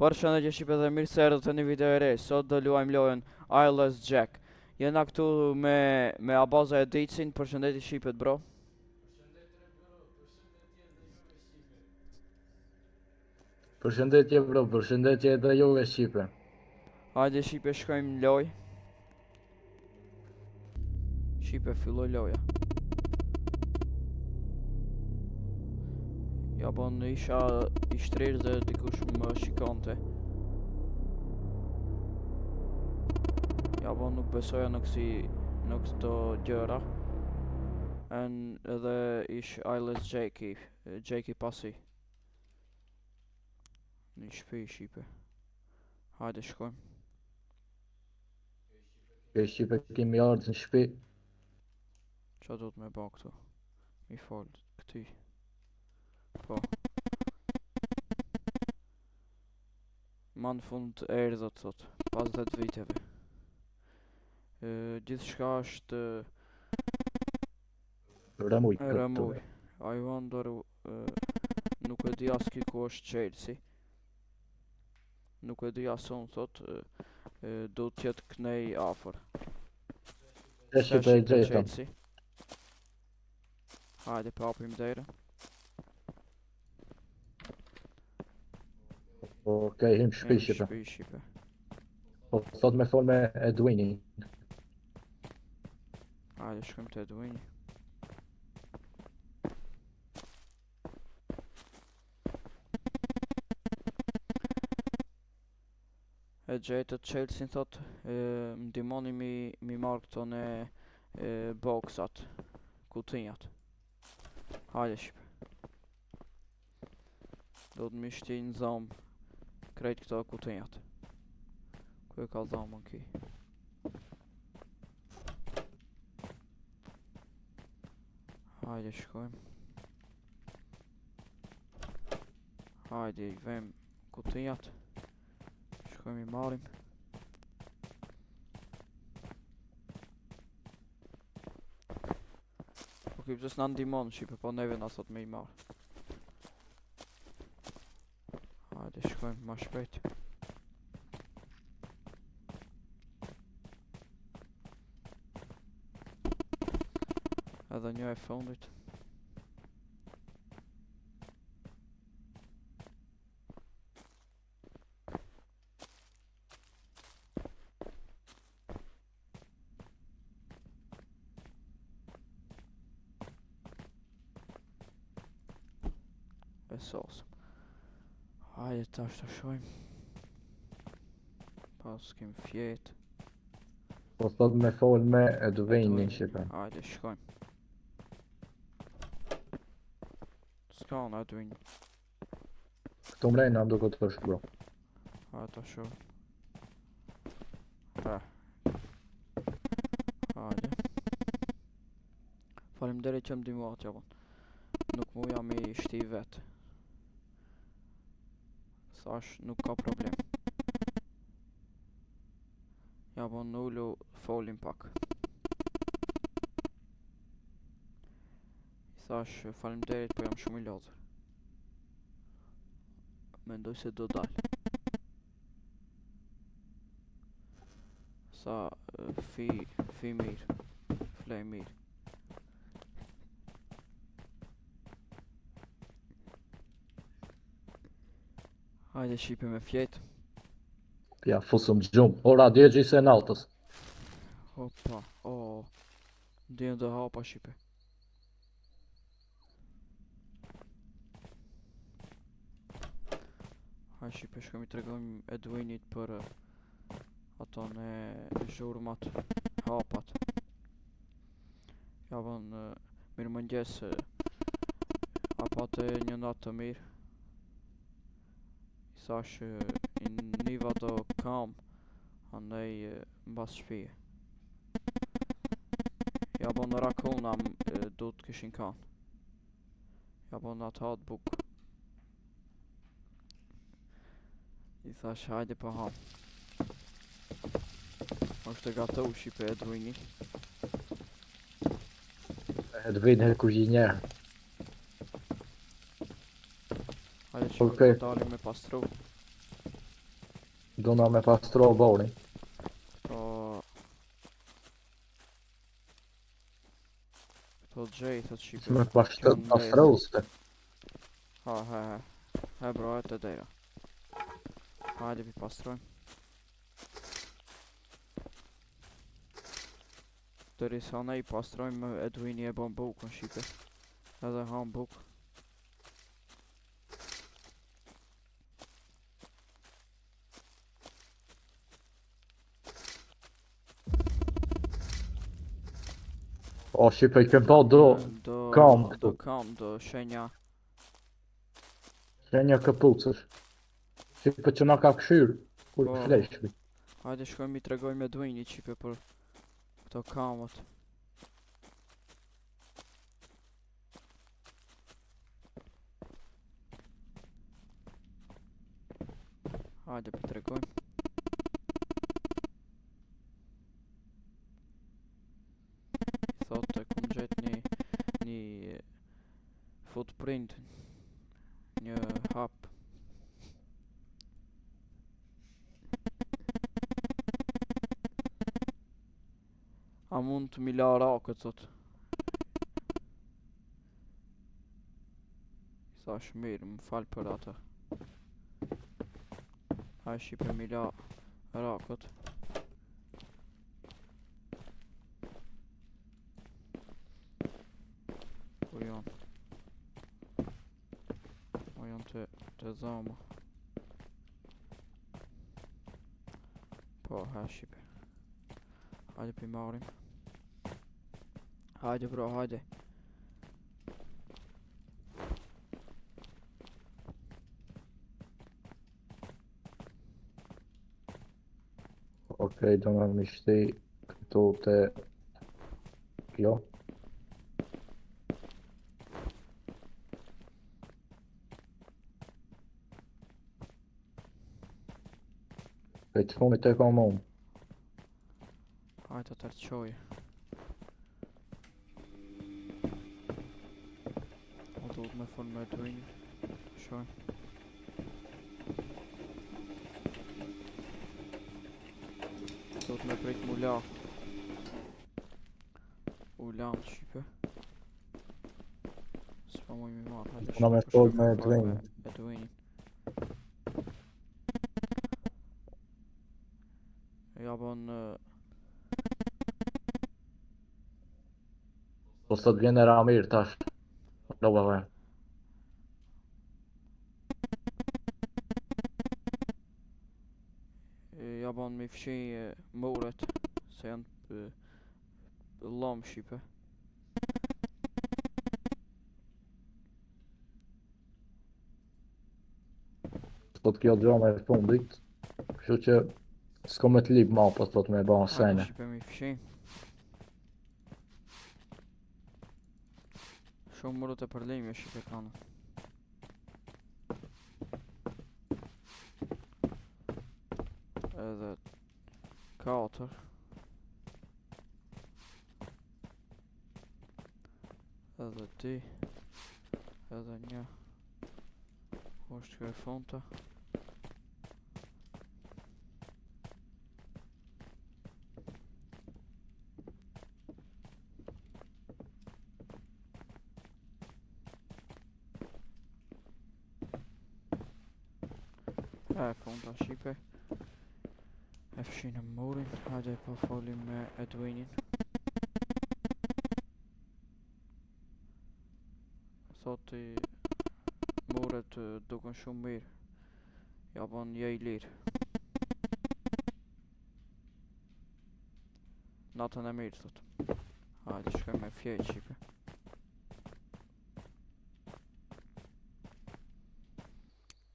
Përshëndetje shqipe dhe mirë se erdhët në një video e re. Sot do luajmë lojën Eyeless Jack. Jena këtu me Abaza e Dicin. Përshëndetje shqipet bro. Përshëndetje bro, përshëndetje edhe juve Shqipe. Hajde shqipe shkojmë në lojë. Shqipe filloj loja. Ja bon isha i shtrirë dhe dikush më shikonte. Ja bon nuk besoja në këto gjëra. Edhe ish Eyeless Jacki pasi. Në shpi shqipe. Hajde shkojmë. Shqipe kemi ardhë në shtëpi. Qa do të me ba këtu? Mi falë këti. Po. Ma në fund erdhët thot, pas 10 viteve. Gjithë shka është Rëmuj. rëmuj. I wonder, nuk e di as ki ku është Chelsea. Nuk e di as unë thot, do t'jetë knej afer. Shqipe e drejta. Chelsea. Hajde pa apim dere. Okej, him shtëpi Shqipe. Shpi Shqipe. Po sot me fol me Edwini. Hajde shkojmë të Edwini. E gjetët Chelsea thot, më dimoni mi marrë këto në boksat, kutinjat. Hajde shqipe. Do të mi shti në zomë krejt këto kutinjat. Ku e ka dhomën ki? Hajde shkojmë. Hajde i vem kutinjat. Shkojmë i marim. Po ki pëzës në ndimon shqipe, po neve nga thot me i marë. Hajde shkojmë ma shpejt. Edhe një e fundit. E sosëm. Hajde tash të shojmë. Pas kem fjetë. Po sot me fol me Edwini Shqipe. Hajde shkojmë. S'ka në Edwini. Këtu mrejna duke të është bro. Hajde të shojmë. Hajde. Faleminderit që më ndihmuat japon. Nuk mu jam i shti vetë. Thash nuk ka problem. Ja po në ullu folim pak. I thash faleminderit po jam shumë i lodhur. Mendoj se do dal. Sa fi mirë. Flej mirë. Hajde shqipe me fjetë. Ja, fusëm gjumë. Ora djegji se naltës. Opa, ndjen dhe hapa shqipe. Hajde shqipe shkëm i tregojmë Edwinit për ato në zhurmat, hapat. Ja von mirë mëngjes, apate një natë të mirë. I thash niva do kam andaj mbas shpije. Ja bon rakuna do të kishin kan. Ja bon atë atë buk. I thash hajde pa ham. është e gatohu shqipe Edwini. Edwin her kuzhinier. Hajde që Okej. dalim me pastru. Dona me pastro borin. Po... Këto gjej, thot Shqipe. Me Kjo në mbledh. pastroste. Ha, he. He bro, e të deja. Hajde pi pastrojmë. Dëri sa ne I pastrojmë, Edwini e bon bukën Shqipe. Edhe han bukë. O, Shqipe, I kem pa do kam këtu. Do kam, do shenja. Shenja këpucësh. Shqipe që na ka këshyrë. Kur Po. fleshvi. Hajde shkojmë I tregojmë Edwini Shqipe për këto kamët. Hajde pi tregojmë. Thotë kum gjet një footprint, një hap. A mund të mi la rakët, thot. Thash mirë, më fal për atë. A Shqipe mi la rakët. Po janë. Po janë të dhama. Po, ha Shqipe. Hajde pi marim. Hajde bro, hajde. Okej, do me shti këtu të... Jo. E që funit e kam unë. Hajde të tërqoj. O duhet me fund me Edwini. Shojmë. Duhet me prit mu la. U lam Shqipe. S'pa muj mi marrë. Hajde Una me Shqipe, fol shkojmë me me fol Edwinin. me Edwinin. Ja bon... Po sot vjen e Ramir tash. No, baba. Ja bon mi fshi muret. Se janë lam Shqipe. Sot kjo gjama e fundit. Kështu që s'ko me të lip ma, po sot me ba Hajde sene. Shqipe mi fshi. Shumë murët e përlejme Shqipe kanë. Edhe 4. Edhe ti. Edhe një. është kjo e fonta. E fonta Shqipe. E fshinë murin. Hajde po folim me Edwinin. Thoti muret duken shumë mirë. Ja bon je I lirë. Natën e mirë thot. Hajde shkoj me fjej Shqipe.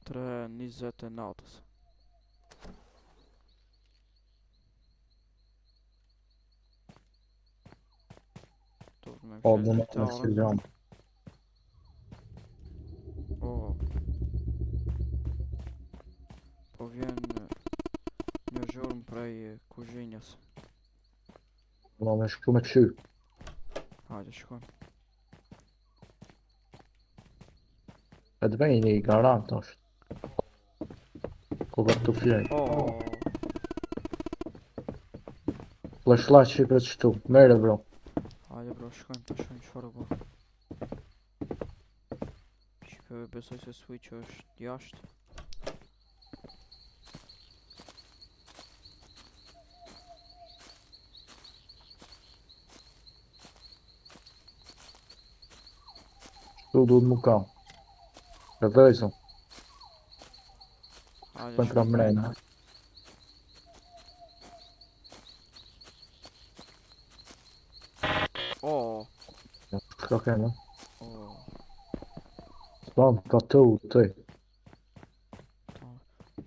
3:20 e natës. Duhet me Po, fshet dhe me gitarën. Silvian. Po vjen një zhurmë prej kuzhinjës. Dhe me shku me këshy. Hajde shkojmë. E të vejni I garant është. Kolla të fjej. Oh, Flashlight shqipe qëtu. Mere bro. hajde bro, shkojmë të shkojmë çfarë bro. Shikoj, besoj se switch është jashtë. Tu duhet mu kam. Ka dhejson. Hajde Për kam mrejnë. Oh, Ka kene. oh, Span ka të u të.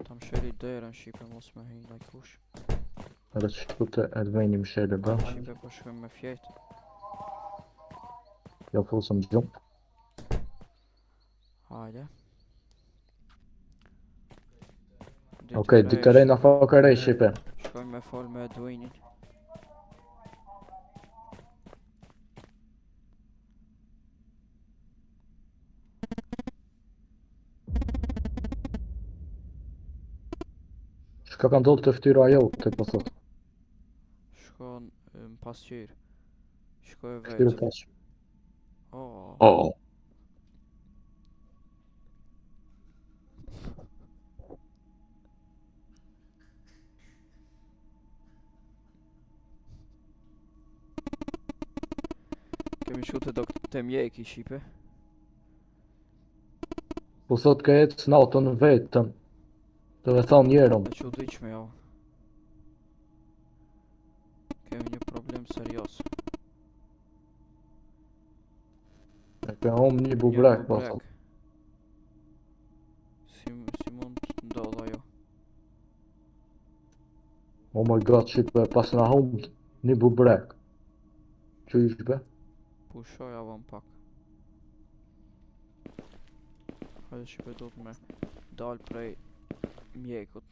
tam shëri derën shqipe mos me hinë laj kush. Edhe qëtu të edvejni mshele bro. Hajde shqipe po shkojmë me fjetë. Jo fusëm gjumë. Hajde. Okej, dikërej në fakërej shqipe. Shkojmë me fol me Edwinin. Shka ka ndodhë të ftyra ajo, të po thot. Shkon pasqyrë. Shkoj Ftyra vetë. pas. Oh, Oh. kemi shku të mjeki shqipe. Po thot ka jetë snatën vetën. Të me thonë njerëm. E që diqme jo. Kemi një problem serios. E ka hom një Një bubrek, po thot. Si mund të ndodh ajo? Oh my god, shqipe, pas na hom një bubrek. Që ishbe? Pushoj avon pak. Hajde shqipe do të me dal prej mjekut.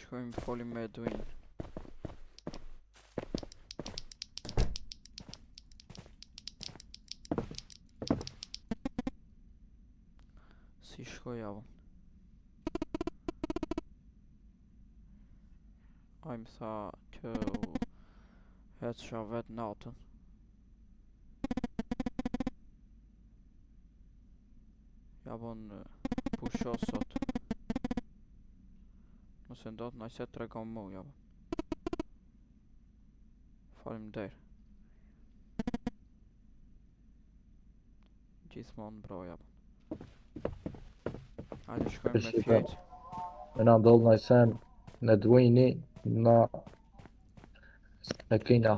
Shkojmë folim me Edwin. Si shkoj avon? Ai më tha që heqësha vetë natën. Ja bon pusho sot. Nëse ndodh na se tregon mu ja bon. Faleminderit. Gjithmonë bro ja bon. Hajde shkojmë me Shqipe. fjetë. E na ndodhë në sen në Edwini na e kina.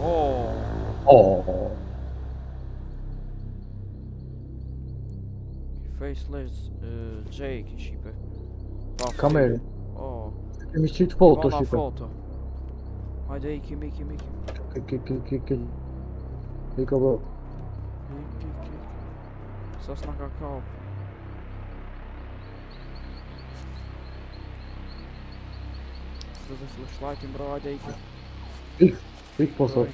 Oh, Oh. faceless Jake i shqipe. Pa Kameri. ftyr. Oh, Kemi qitë foto, mana shqipe. foto. Hajde ikim. Ki. Iko bro. Ik. Sa s'na ka kap. Do të flashlightin bro, hajde ikim. Ik po thot.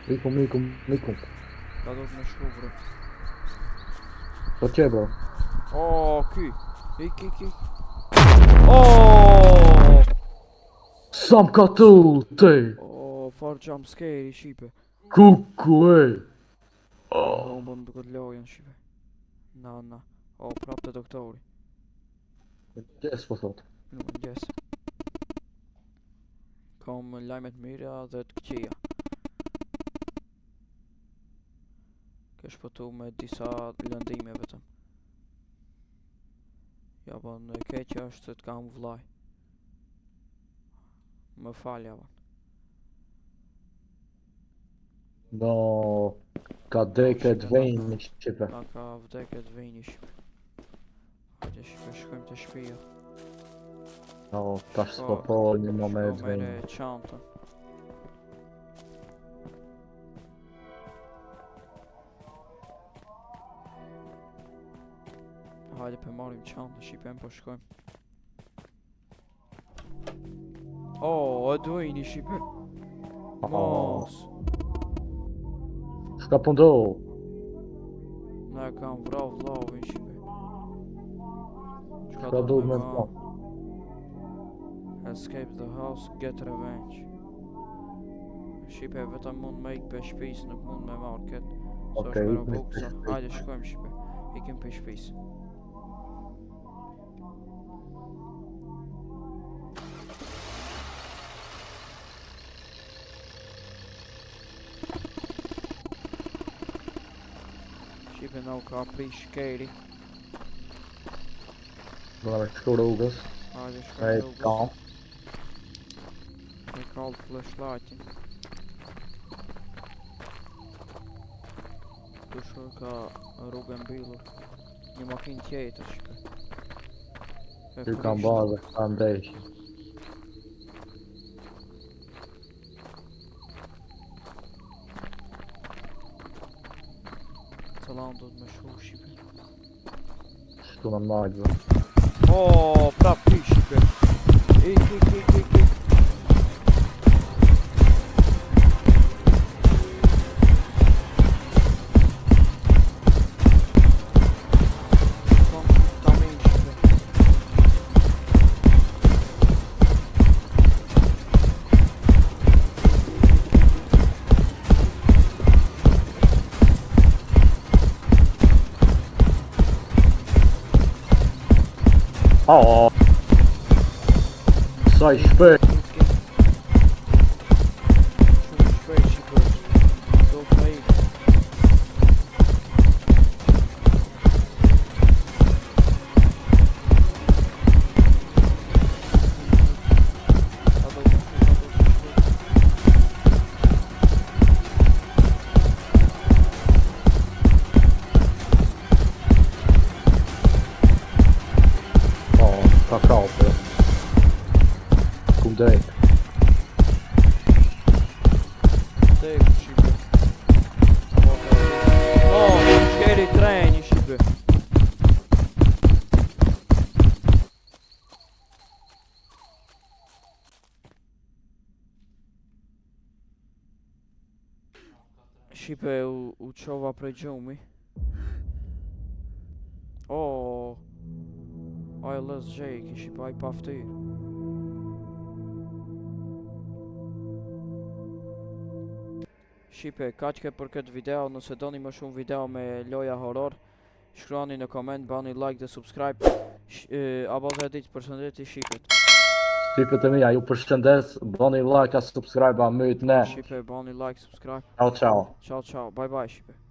Ikum. Da do të me shku bro. Po që bro? Oh, ky. Ik. Oh! Sam ka tu, te. Oh, far jump scare i shqipe. Kuku, e. Oh, më duke të lojën shqipe. Na. Oh, prap të doktori. Gjes po thot. Nuk më gjes. Kam lajmet mira dhe të këqija. Ke shpëtu me disa lëndime vetëm. Ja po në keqja është se të kam vllaj. Më falja po. No, ka deket vejnë në Shqipe. Na ka vdeket vejni shqipe. Hajde shqipe shkojmë të shtëpia. No, tash s'po po një moment Shko mere vejnë. çantën. Hajde pe marrim çantën, shipem po shkojmë. Oh, e duini shipe. Mos. Shka pëndo? Ne kam vrau vllavin shipe. Shka do me bë? të Escape the house, get revenge. Shipe vetëm mund me ik pe shtëpis, nuk mund me marr kët. So Okej, është me ikni Robuxa. pe shtëpi. Hajde shkojmë shipe. Ikim pe shtëpis. Shipe na u ka prish keri. Do me shku rrugës. Hajde E shkojmë të Robuxa. kam. Me kallë flashlightin. Tu shkoj ka rrugë mbyllur. Një makinë tjetër shipe. E Ty kam prisht. bazë, ka ndeshje. Cëllan do të me shu shipe. Shtu në majtë. Oh, prap ti shipe. Ik. Kom, stamin shipe. Oh! Saj shpejt! Shumë shpejt shipe. Do të me ik. A do të shku. Oh, ka kapë. Kum drejt. Tek shipe. Oh, shkeri treni shipe. Shipe u qova prej gjumi. Oh, aj lës gjej, kishi pa i paftyr. Shipe, kaq ke për këtë video, nëse doni më shumë video me loja horror, shkruani në koment, bani like dhe subscribe. Abazedit, përshëndetje shipet. Shqipet e mija, ju përshëndes, bani like, a subscribe, a myt ne. Shipe, bani like, subscribe. Ciao, ciao. Ciao, ciao, bye bye shipe.